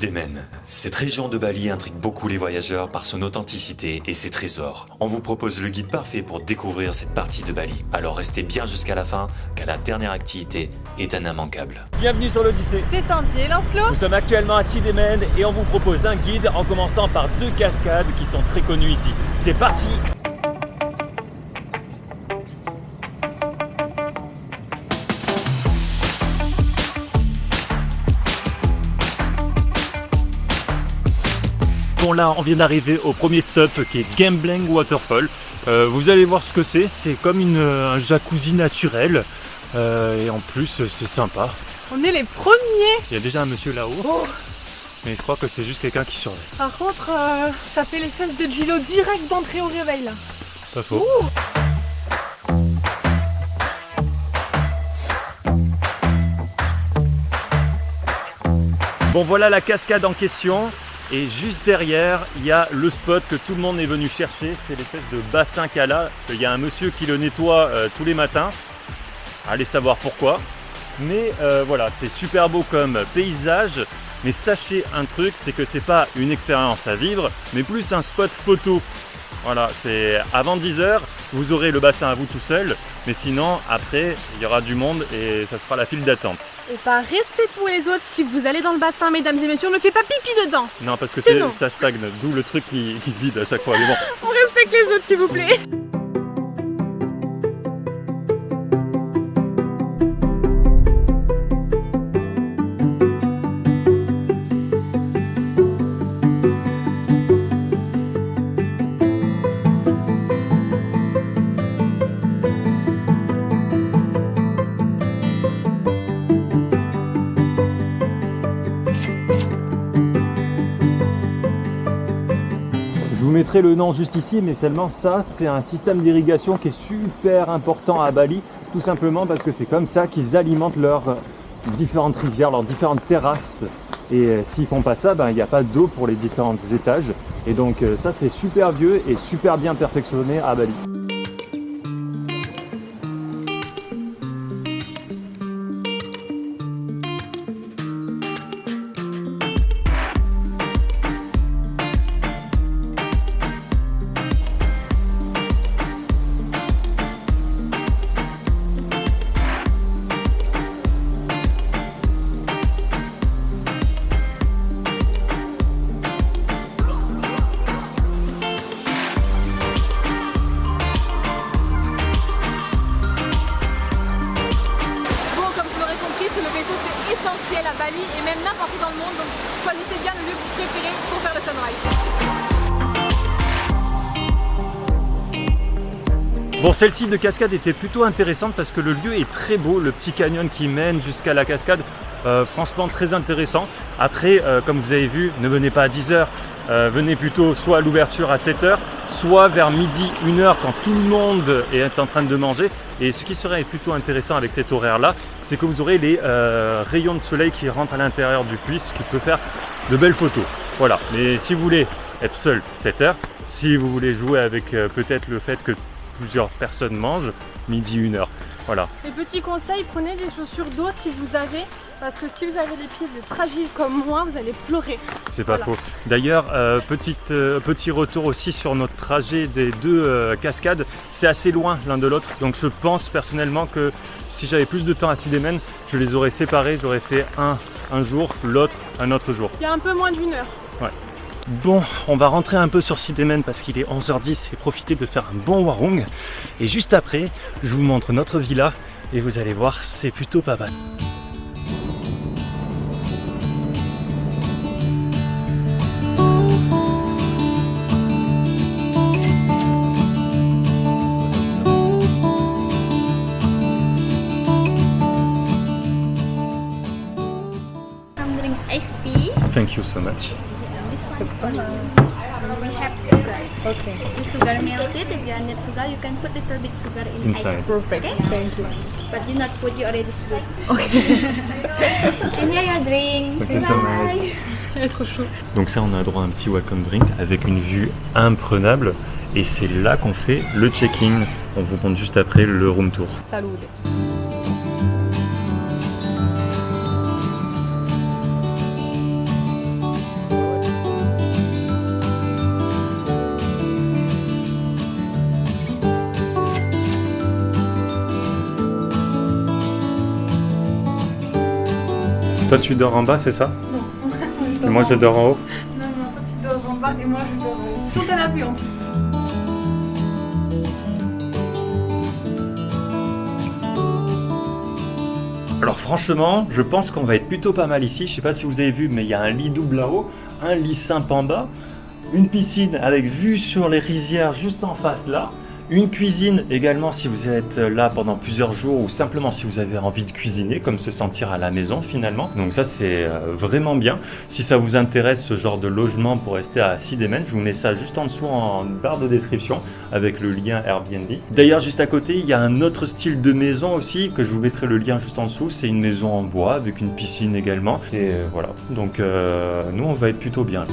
Sidemen. Cette région de Bali intrigue beaucoup les voyageurs par son authenticité et ses trésors. On vous propose le guide parfait pour découvrir cette partie de Bali. Alors restez bien jusqu'à la fin, car la dernière activité est un immanquable. Bienvenue sur l'Odyssée. C'est Sentier Lancelot. Nous sommes actuellement à Sidemen et on vous propose un guide en commençant par 2 cascades qui sont très connues ici. C'est parti! Bon, là on vient d'arriver au premier stop qui est Gembleng Waterfall. Vous allez voir ce que c'est comme un jacuzzi naturel et en plus c'est sympa. On est les premiers. Il y a déjà un monsieur là-haut, mais je crois que c'est juste quelqu'un qui surveille. Par contre, ça fait les fesses de Gilo direct d'entrée au réveil là. Pas faux. Bon, voilà la cascade en question. Et juste derrière, il y a le spot que tout le monde est venu chercher, c'est l'espèce de bassin qu'il y a là. Il y a un monsieur qui le nettoie tous les matins. Allez savoir pourquoi. Mais voilà, c'est super beau comme paysage. Mais sachez un truc, c'est que c'est pas une expérience à vivre, mais plus un spot photo. Voilà, c'est avant 10h, vous aurez le bassin à vous tout seul. Mais sinon, après, il y aura du monde et ça sera la file d'attente. Et par respect pour les autres, si vous allez dans le bassin, mesdames et messieurs, ne faites pas pipi dedans. Non, parce que Sinon. ça stagne, d'où le truc qui vide à chaque fois. Mais bon. On respecte les autres, s'il vous plaît. Je vous mettrai le nom juste ici, mais seulement ça, c'est un système d'irrigation qui est super important à Bali, tout simplement parce que c'est comme ça qu'ils alimentent leurs différentes rizières, leurs différentes terrasses. Et s'ils font pas ça, il n'y a pas d'eau pour les différents étages. Et donc ça, c'est super vieux et super bien perfectionné à Bali. Essentiel à Bali et même n'importe où dans le monde, donc choisissez bien le lieu que vous préférez pour faire le sunrise. Bon, celle-ci de cascade était plutôt intéressante parce que le lieu est très beau, le petit canyon qui mène jusqu'à la cascade, franchement très intéressant. Après, comme vous avez vu, ne venez pas à 10h, venez plutôt soit à l'ouverture à 7h, soit vers midi, 1h quand tout le monde est en train de manger. Et ce qui serait plutôt intéressant avec cet horaire-là, c'est que vous aurez les rayons de soleil qui rentrent à l'intérieur du puits, ce qui peut faire de belles photos. Voilà, mais si vous voulez être seul, 7h. Si vous voulez jouer avec peut-être le fait que plusieurs personnes mangent, midi, 1h. Voilà. Et petit conseil, prenez des chaussures d'eau si vous avez, parce que si vous avez des pieds fragiles comme moi, vous allez pleurer. C'est pas Voilà. faux. D'ailleurs, petit retour aussi sur notre trajet des 2 cascades. C'est assez loin l'un de l'autre. Donc je pense personnellement que si j'avais plus de temps à Sidemen, je les aurais séparés. J'aurais fait un jour, l'autre un autre jour. Il y a un peu moins d'1 heure. Ouais. Bon, on va rentrer un peu sur Sidemen parce qu'il est 11h10 et profiter de faire un bon warung. Et juste après, je vous montre notre villa et vous allez voir, c'est plutôt pas mal. I'm drink iced tea. Thank you so much. This one. We have sugar. Okay. The sugar melted. If you need sugar, you can put a little bit sugar in Inside. ice. Perfect, Okay? thank you. But you not put you already sweet. Okay. And here your drink. Thank you so much. Trop chaud. Donc ça, on a droit à un petit welcome drink avec une vue imprenable. Et c'est là qu'on fait le check-in. On vous montre juste après le room tour. Salud. Toi tu dors en bas, c'est ça? Non. Et moi je dors en haut? Non, toi tu dors en bas et moi je dors en haut. Sur le canapé en plus. Alors franchement, je pense qu'on va être plutôt pas mal ici. Je sais pas si vous avez vu, mais il y a un lit double là-haut, un lit simple en bas, une piscine avec vue sur les rizières juste en face là, une cuisine également si vous êtes là pendant plusieurs jours ou simplement si vous avez envie de cuisiner, comme se sentir à la maison finalement. Donc ça c'est vraiment bien. Si ça vous intéresse ce genre de logement pour rester à Siedemen, je vous mets ça juste en dessous en barre de description avec le lien Airbnb. D'ailleurs juste à côté il y a un autre style de maison aussi que je vous mettrai le lien juste en dessous. C'est une maison en bois avec une piscine également. Et voilà, donc nous on va être plutôt bien.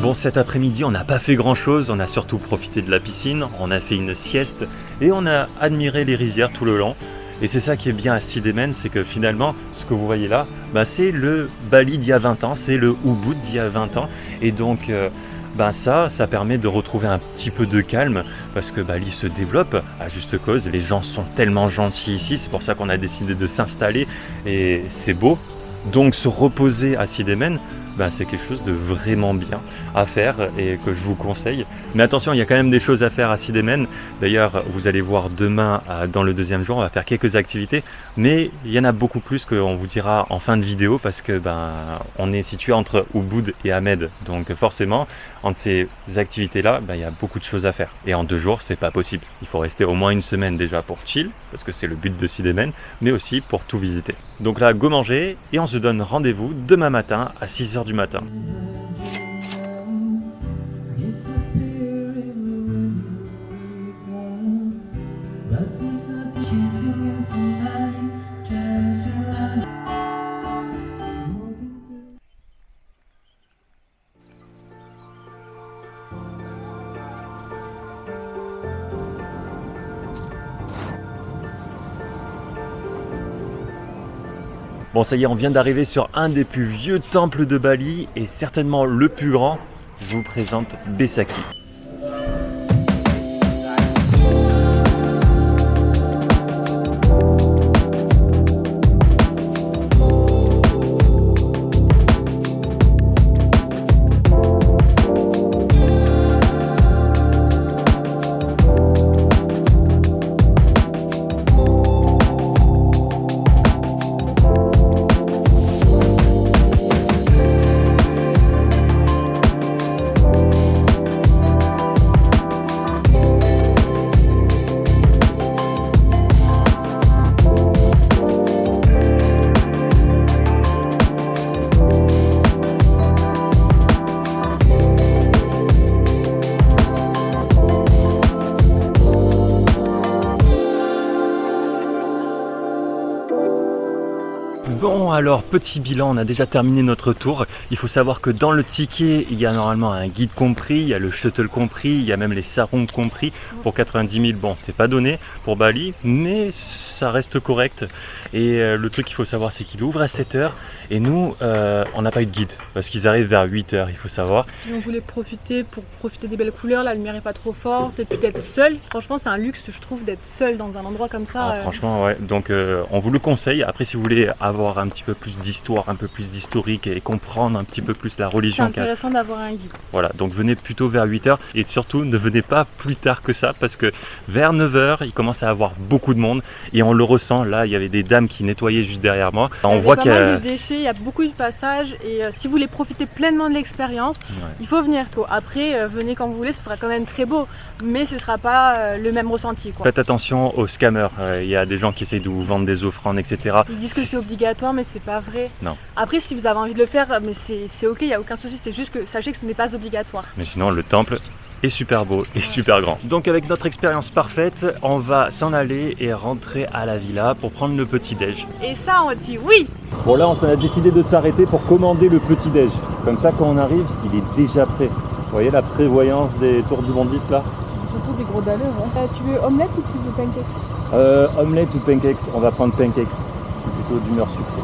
Bon, cet après-midi, on n'a pas fait grand-chose, on a surtout profité de la piscine, on a fait une sieste et on a admiré les rizières tout le long. Et c'est ça qui est bien à Siedemen, c'est que finalement, ce que vous voyez là, c'est le Bali d'il y a 20 ans, c'est le Ubud d'il y a 20 ans. Et donc, ça permet de retrouver un petit peu de calme parce que Bali se développe à juste cause. Les gens sont tellement gentils ici, c'est pour ça qu'on a décidé de s'installer et c'est beau. Donc se reposer à Siedemen, c'est quelque chose de vraiment bien à faire et que je vous conseille. Mais attention, il y a quand même des choses à faire à Siedemen. D'ailleurs, vous allez voir demain, dans le deuxième jour, on va faire quelques activités. Mais il y en a beaucoup plus qu'on vous dira en fin de vidéo parce que on est situé entre Ubud et Amed. Donc forcément, entre ces activités-là, il y a beaucoup de choses à faire. Et en 2 jours, c'est pas possible. Il faut rester au moins une semaine déjà pour chill, parce que c'est le but de Siedemen, mais aussi pour tout visiter. Donc là, go manger et on se donne rendez-vous demain matin à 6h du matin. Bon, ça y est, on vient d'arriver sur un des plus vieux temples de Bali et certainement le plus grand. Je vous présente Besakih. Bon alors, petit bilan, on a déjà terminé notre tour. Il faut savoir que dans le ticket, il y a normalement un guide compris, il y a le shuttle compris, il y a même les sarongs compris. Pour 90 000, bon, c'est pas donné pour Bali, mais ça reste correct. Et le truc qu'il faut savoir, c'est qu'il ouvre à 7h et nous, on n'a pas eu de guide parce qu'ils arrivent vers 8h, il faut savoir. Et on voulait profiter des belles couleurs, la lumière est pas trop forte et puis d'être seul. Franchement, c'est un luxe, je trouve, d'être seul dans un endroit comme ça. Franchement, ouais. Donc, on vous le conseille. Après, si vous voulez avoir un petit peu plus d'histoire, un peu plus d'historique et comprendre un petit peu plus la religion. C'est intéressant d'avoir un guide. Voilà, donc venez plutôt vers 8h et surtout ne venez pas plus tard que ça parce que vers 9h, il commence à avoir beaucoup de monde et on le ressent. Là, il y avait des dames qui nettoyaient juste derrière moi. On voit qu'il y a pas mal de déchets, il y a beaucoup de passages et si vous voulez profiter pleinement de l'expérience, il faut venir tôt. Après, venez quand vous voulez, ce sera quand même très beau, mais ce ne sera pas le même ressenti, quoi. Faites attention aux scammers. Il y a des gens qui essayent de vous vendre des offrandes, etc. Ils disent que c'est obligatoire, mais c'est pas vrai. Non. Après, si vous avez envie de le faire, mais c'est ok, il n'y a aucun souci. C'est juste que sachez que ce n'est pas obligatoire. Mais sinon, le temple est super beau et super grand. Donc avec notre expérience parfaite, on va s'en aller et rentrer à la villa pour prendre le petit-déj. Et ça, on dit oui. Bon là, on a décidé de s'arrêter pour commander le petit-déj. Comme ça, quand on arrive, il est déjà prêt. Vous voyez la prévoyance des tours du bondiste là? Beaucoup des gros dalleurs. Hein. Tu veux omelette ou tu veux pancakes? Omelette ou pancakes? On va prendre pancakes. C'est plutôt d'humeur sucrée.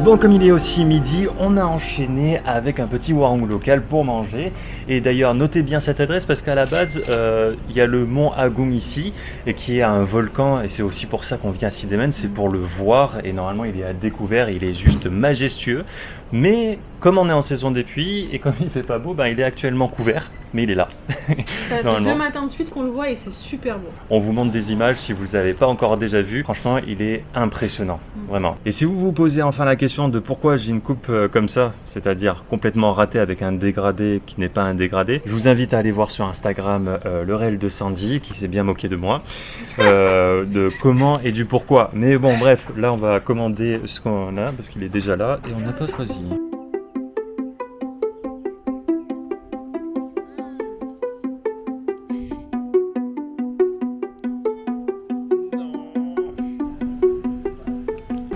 Bon, comme il est aussi midi, on a enchaîné avec un petit warung local pour manger. Et d'ailleurs, notez bien cette adresse parce qu'à la base, il y a le mont Agung ici, et qui est un volcan. Et c'est aussi pour ça qu'on vient à Sidemen, c'est pour le voir. Et normalement, il est à découvert, il est juste majestueux. Mais comme on est en saison des pluies et comme il fait pas beau, ben, il est actuellement couvert, mais il est là. Ça fait 2 matins de suite qu'on le voit et c'est super beau. On vous montre des images si vous ne l'avez pas encore déjà vu. Franchement, il est impressionnant, vraiment. Et si vous vous posez enfin la question de pourquoi j'ai une coupe comme ça, c'est-à-dire complètement ratée avec un dégradé qui n'est pas un dégradé, je vous invite à aller voir sur Instagram le réel de Sandy, qui s'est bien moqué de moi, de comment et du pourquoi. Mais bon, bref, là on va commander ce qu'on a, parce qu'il est déjà là, et on n'a pas choisi.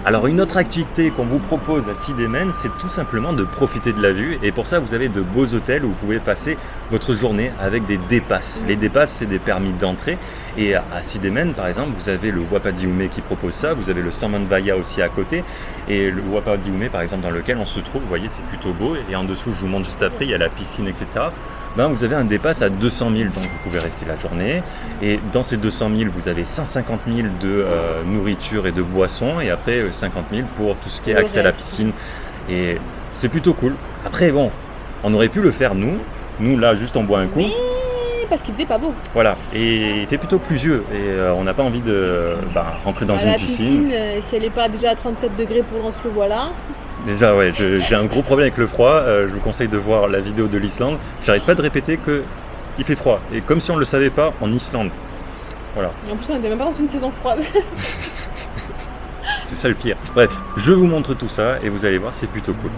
Alors une autre activité qu'on vous propose à Sidemen, c'est tout simplement de profiter de la vue, et pour ça vous avez de beaux hôtels où vous pouvez passer votre journée avec des dépasses. Les dépasses, c'est des permis d'entrée, et à Sidemen par exemple vous avez le Wapadiume qui propose ça, vous avez le Samanvaya aussi à côté, et le Wapadiume par exemple dans lequel on se trouve, vous voyez c'est plutôt beau, et en dessous je vous montre juste après, il y a la piscine etc. Ben, vous avez un dépasse à 200 000, donc vous pouvez rester la journée. Et dans ces 200 000, vous avez 150 000 de nourriture et de boissons, et après 50 000 pour tout ce qui est accès à la piscine. Et c'est plutôt cool. Après, bon, on aurait pu le faire nous. Nous, là, juste on boit un coup. Oui, parce qu'il faisait pas beau. Voilà, et il fait plutôt pluvieux. Et on n'a pas envie de rentrer dans une piscine. La piscine, si elle n'est pas déjà à 37 degrés pour Lance, le voilà. Déjà, ouais, j'ai un gros problème avec le froid. Je vous conseille de voir la vidéo de l'Islande. J'arrête pas de répéter qu'il fait froid. Et comme si on ne le savait pas, en Islande. Voilà. Et en plus, on n'était même pas dans une saison froide. C'est ça le pire. Bref, je vous montre tout ça et vous allez voir, c'est plutôt cool.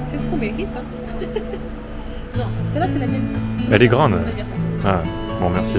C'est ce qu'on mérite, hein. Non, celle-là, c'est la mienne. Elle est grande. Ah, bon, merci.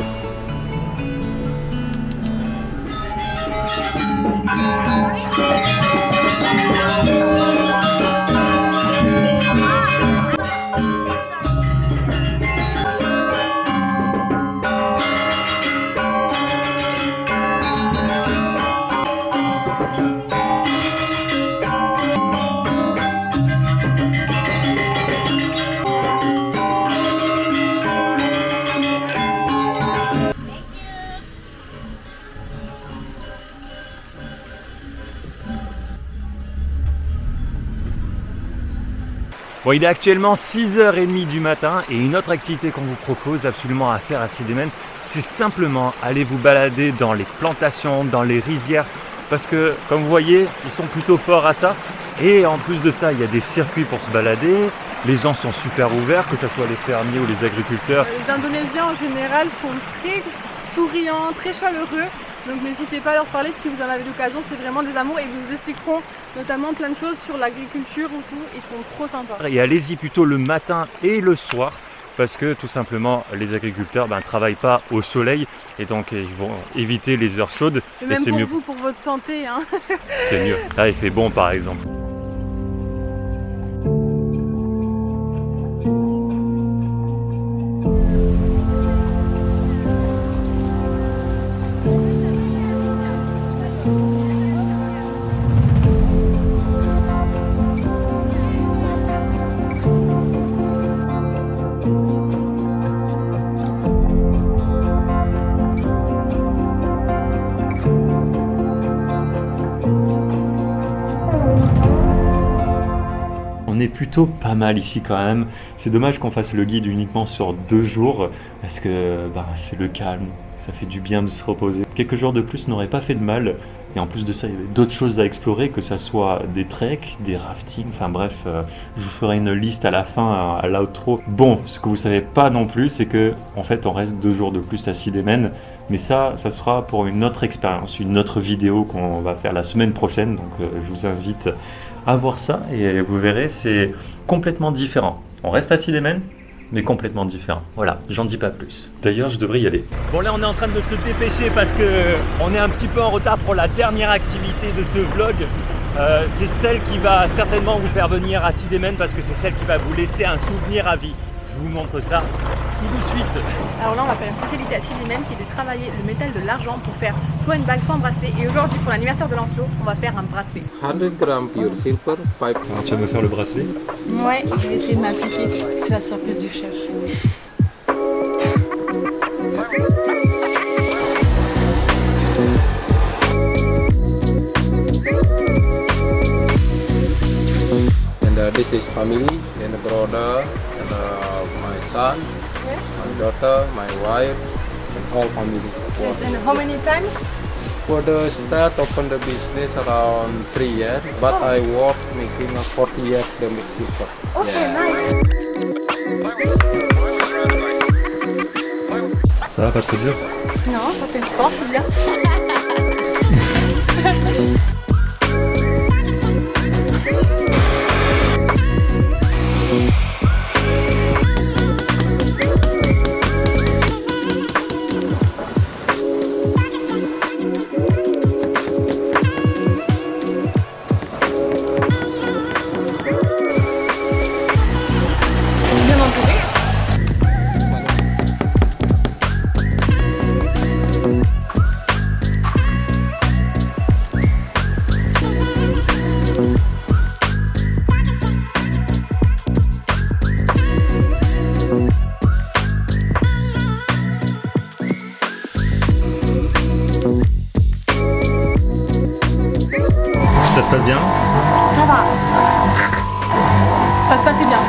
Bon, il est actuellement 6h30 du matin et une autre activité qu'on vous propose absolument à faire à Sidemen, c'est simplement aller vous balader dans les plantations, dans les rizières, parce que comme vous voyez, ils sont plutôt forts à ça. Et en plus de ça, il y a des circuits pour se balader, les gens sont super ouverts, que ce soit les fermiers ou les agriculteurs. Les Indonésiens en général sont très souriants, très chaleureux. Donc n'hésitez pas à leur parler si vous en avez l'occasion, c'est vraiment des amours et ils vous expliqueront notamment plein de choses sur l'agriculture ou tout, ils sont trop sympas. Et allez-y plutôt le matin et le soir parce que tout simplement les agriculteurs ne travaillent pas au soleil et donc ils vont éviter les heures chaudes. Et même c'est pour mieux. vous, pour votre santé. Hein. C'est mieux. Là il fait bon par exemple. On est plutôt pas mal ici quand même. C'est dommage qu'on fasse le guide uniquement sur 2 jours parce que c'est le calme, ça fait du bien de se reposer. Quelques jours de plus n'auraient pas fait de mal. Et en plus de ça, il y avait d'autres choses à explorer, que ça soit des treks, des raftings, enfin bref, je vous ferai une liste à la fin, à l'outro. Bon, ce que vous savez pas non plus, c'est que en fait on reste 2 jours de plus à Sidemen, mais ça sera pour une autre expérience, une autre vidéo qu'on va faire la semaine prochaine, donc je vous invite à voir ça et vous verrez, c'est complètement différent. On reste à Sidemen, mais complètement différent. Voilà, j'en dis pas plus. D'ailleurs, je devrais y aller. Bon, là, on est en train de se dépêcher parce que on est un petit peu en retard pour la dernière activité de ce vlog. C'est celle qui va certainement vous faire venir à Sidemen parce que c'est celle qui va vous laisser un souvenir à vie. Je vous montre ça tout de suite. Alors là, on va faire une spécialité à Sidemen qui est de travailler le métal de l'argent pour faire soit une bague, soit un bracelet. Et aujourd'hui, pour l'anniversaire de Lancelot, on va faire un bracelet. 100 grams pure silver, 5. Alors, tu vas me faire le bracelet? Ouais, je vais essayer de m'appliquer. C'est la surprise du chef. And this is family, and a brother, and my son, my daughter, my wife, and all family. Yes, and how many times? For the start open the business around 3 years, but I work making a 40 years the Mexico. Okay, nice. Ça va, pas trop dur? Non, ça fait le sport, c'est bien. Bien entouré. Ça se passe bien? Ça va. Ça se passait bien.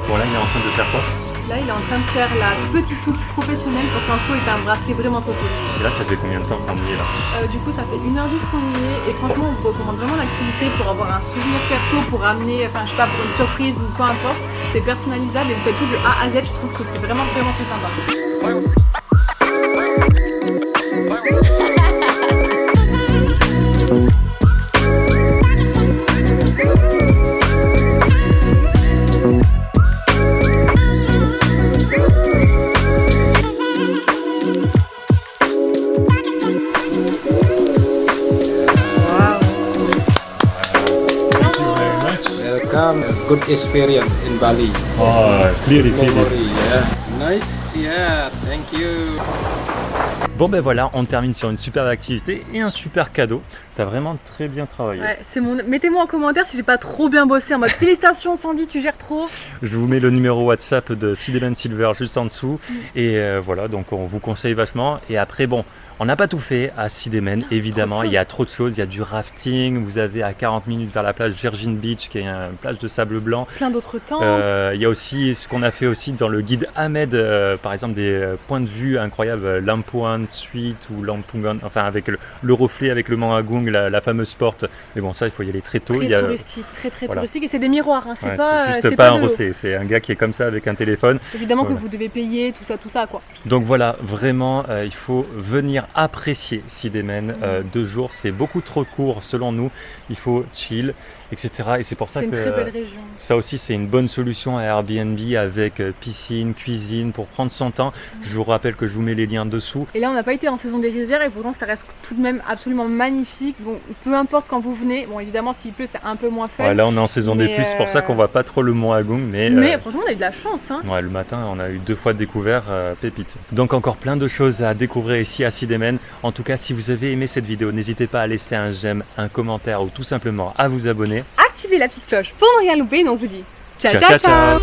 Bon, là, il est en train de faire quoi? Là, il est en train de faire la petite touche professionnelle pour qu'un saut ait un bracelet vraiment trop cool. Et là, ça fait combien de temps qu'on y est là? Du coup, ça fait 1h10 qu'on y est et franchement, on vous recommande vraiment l'activité pour avoir un souvenir perso, pour amener, enfin, je sais pas, pour une surprise ou peu importe. C'est personnalisable et vous faites tout de A à Z. Je trouve que c'est vraiment très sympa. Welcome, a good experience in Bali. Oh, clearly. Memory, yeah. Nice, yeah, thank you. Bon ben voilà, on termine sur une superbe activité et un super cadeau. T'as vraiment très bien travaillé. Ouais, c'est mon... Mettez-moi en commentaire si j'ai pas trop bien bossé en mode félicitations Sandy, tu gères trop. Je vous mets le numéro WhatsApp de Sidemen Silver juste en dessous. Et voilà, donc on vous conseille vachement. Et après, bon, on n'a pas tout fait à Sidemen, évidemment. Il y a trop de choses. Il y a du rafting. Vous avez à 40 minutes vers la plage Virgin Beach, qui est une plage de sable blanc. Plein d'autres temps. Il y a aussi ce qu'on a fait aussi dans le guide Ahmed, par exemple des points de vue incroyables, Lampuan Suite ou Lampungan, enfin avec le reflet, avec le Mont Agung, la fameuse porte. Mais bon, ça, il faut y aller très tôt. Très touristique, très voilà. Touristique. Et c'est des miroirs, hein. C'est juste pas un reflet. C'est un gars qui est comme ça avec un téléphone. Évidemment que vous devez payer, tout ça, quoi. Donc voilà, vraiment, il faut venir apprécier Sidemen. 2 jours, c'est beaucoup trop court selon nous. Il faut chill, etc. Et c'est pour ça que c'est une très belle région. Ça aussi, c'est une bonne solution à Airbnb avec piscine, cuisine pour prendre son temps. Je vous rappelle que je vous mets les liens dessous. Et là, on n'a pas été en saison des rizières et pourtant, ça reste tout de même absolument magnifique. Bon, peu importe quand vous venez. Bon, évidemment, s'il pleut, c'est un peu moins fun. Ouais, là, on est en saison des pluies, c'est pour ça qu'on voit pas trop le Mont Agung. Mais franchement, on a eu de la chance. Hein. Ouais, le matin, on a eu 2 fois découvert pépite. Donc encore plein de choses à découvrir ici à Sidemen. En tout cas, si vous avez aimé cette vidéo, n'hésitez pas à laisser un j'aime, un commentaire ou tout simplement à vous abonner. Activez la petite cloche pour ne rien louper. Donc, je vous dis ciao.